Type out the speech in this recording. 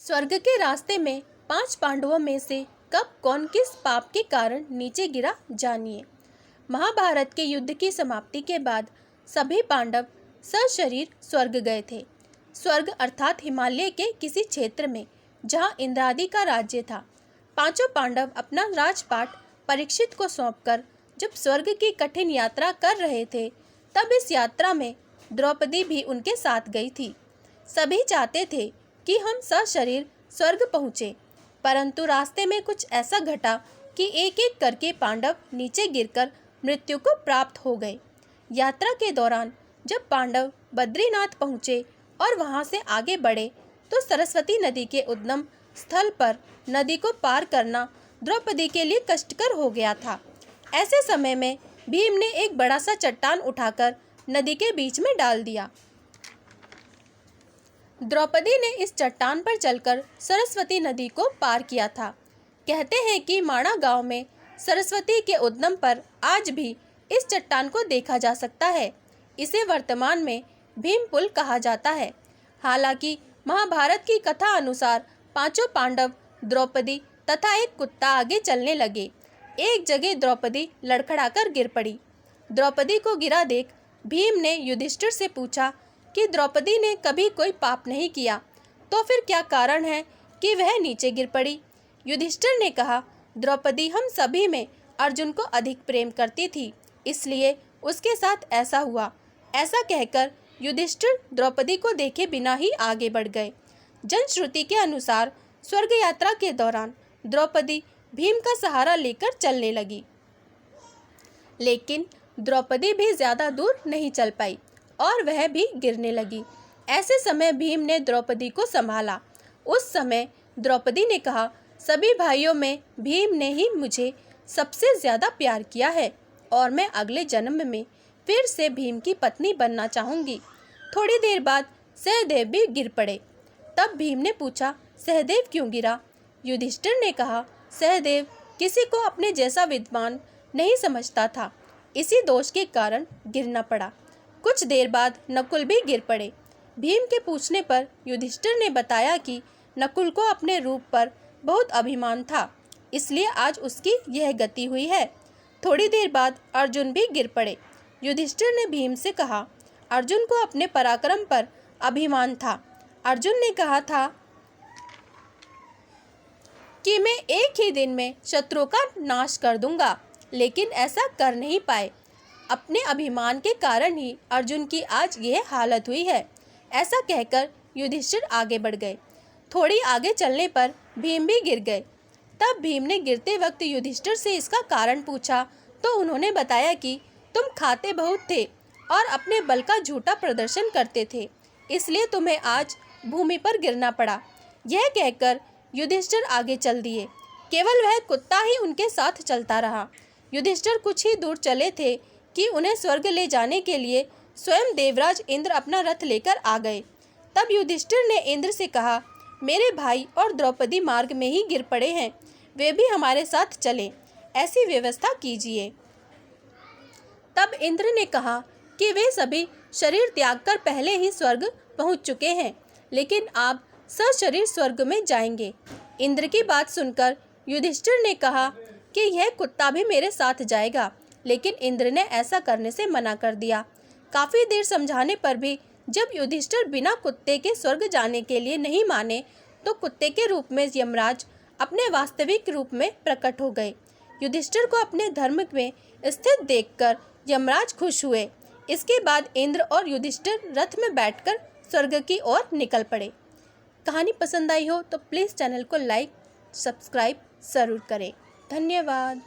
स्वर्ग के रास्ते में 5 पांडवों में से कब कौन किस पाप के कारण नीचे गिरा, जानिए। महाभारत के युद्ध की समाप्ति के बाद सभी पांडव सशरीर स्वर्ग गए थे। स्वर्ग अर्थात हिमालय के किसी क्षेत्र में जहां इंद्रादि का राज्य था। पांचों पांडव अपना राजपाट परीक्षित को सौंपकर जब स्वर्ग की कठिन यात्रा कर रहे थे, तब इस यात्रा में द्रौपदी भी उनके साथ गई थी। सभी चाहते थे कि हम सशरीर स्वर्ग पहुँचे, परंतु रास्ते में कुछ ऐसा घटा कि एक एक करके पांडव नीचे गिरकर मृत्यु को प्राप्त हो गए। यात्रा के दौरान जब पांडव बद्रीनाथ पहुँचे और वहां से आगे बढ़े, तो सरस्वती नदी के उद्गम स्थल पर नदी को पार करना द्रौपदी के लिए कष्टकर हो गया था। ऐसे समय में भीम ने एक बड़ा सा चट्टान उठाकर नदी के बीच में डाल दिया। द्रौपदी ने इस चट्टान पर चलकर सरस्वती नदी को पार किया था। कहते हैं कि माणा गांव में सरस्वती के उद्गम पर आज भी इस चट्टान को देखा जा सकता है। इसे वर्तमान में भीम पुल कहा जाता है। हालांकि महाभारत की कथा अनुसार पांचों पांडव, द्रौपदी तथा एक कुत्ता आगे चलने लगे। एक जगह द्रौपदी लड़खड़ाकर गिर पड़ी। द्रौपदी को गिरा देख भीम ने युधिष्ठिर से पूछा कि द्रौपदी ने कभी कोई पाप नहीं किया, तो फिर क्या कारण है कि वह नीचे गिर पड़ी। युधिष्ठिर ने कहा, द्रौपदी हम सभी में अर्जुन को अधिक प्रेम करती थी, इसलिए उसके साथ ऐसा हुआ। ऐसा कहकर युधिष्ठिर द्रौपदी को देखे बिना ही आगे बढ़ गए। जनश्रुति के अनुसार स्वर्ग यात्रा के दौरान द्रौपदी भीम का सहारा लेकर चलने लगी, लेकिन द्रौपदी भी ज्यादा दूर नहीं चल पाई और वह भी गिरने लगी। ऐसे समय भीम ने द्रौपदी को संभाला। उस समय द्रौपदी ने कहा, सभी भाइयों में भीम ने ही मुझे सबसे ज्यादा प्यार किया है और मैं अगले जन्म में फिर से भीम की पत्नी बनना चाहूंगी। थोड़ी देर बाद सहदेव भी गिर पड़े। तब भीम ने पूछा, सहदेव क्यों गिरा? युधिष्ठिर ने कहा, सहदेव किसी को अपने जैसा विद्वान नहीं समझता था, इसी दोष के कारण गिरना पड़ा। कुछ देर बाद नकुल भी गिर पड़े। भीम के पूछने पर युधिष्ठिर ने बताया कि नकुल को अपने रूप पर बहुत अभिमान था, इसलिए आज उसकी यह गति हुई है। थोड़ी देर बाद अर्जुन भी गिर पड़े। युधिष्ठिर ने भीम से कहा, अर्जुन को अपने पराक्रम पर अभिमान था। अर्जुन ने कहा था कि मैं एक ही दिन में शत्रु का नाश कर दूंगा, लेकिन ऐसा कर नहीं पाए। अपने अभिमान के कारण ही अर्जुन की आज यह हालत हुई है। ऐसा कहकर युधिष्ठिर आगे बढ़ गए। थोड़ी आगे चलने पर भीम भी गिर गए। तब भीम ने गिरते वक्त युधिष्ठिर से इसका कारण पूछा, तो उन्होंने बताया कि तुम खाते बहुत थे और अपने बल का झूठा प्रदर्शन करते थे, इसलिए तुम्हें आज भूमि पर गिरना पड़ा। यह कहकर युधिष्ठिर आगे चल दिए। केवल वह कुत्ता ही उनके साथ चलता रहा। युधिष्ठिर कुछ ही दूर चले थे कि उन्हें स्वर्ग ले जाने के लिए स्वयं देवराज इंद्र अपना रथ लेकर आ गए। तब युधिष्ठिर ने इंद्र से कहा, मेरे भाई और द्रौपदी मार्ग में ही गिर पड़े हैं, वे भी हमारे साथ चलें, ऐसी व्यवस्था कीजिए। तब इंद्र ने कहा कि वे सभी शरीर त्याग कर पहले ही स्वर्ग पहुंच चुके हैं, लेकिन आप सशरीर स्वर्ग में जाएंगे। इंद्र की बात सुनकर युधिष्ठिर ने कहा कि यह कुत्ता भी मेरे साथ जाएगा, लेकिन इंद्र ने ऐसा करने से मना कर दिया। काफी देर समझाने पर भी जब युधिष्ठिर बिना कुत्ते के स्वर्ग जाने के लिए नहीं माने, तो कुत्ते के रूप में यमराज अपने वास्तविक रूप में प्रकट हो गए। युधिष्ठिर को अपने धर्म में स्थित देखकर यमराज खुश हुए। इसके बाद इंद्र और युधिष्ठिर रथ में बैठकर स्वर्ग की ओर निकल पड़े। कहानी पसंद आई हो तो प्लीज़ चैनल को लाइक, सब्सक्राइब ज़रूर करें। धन्यवाद।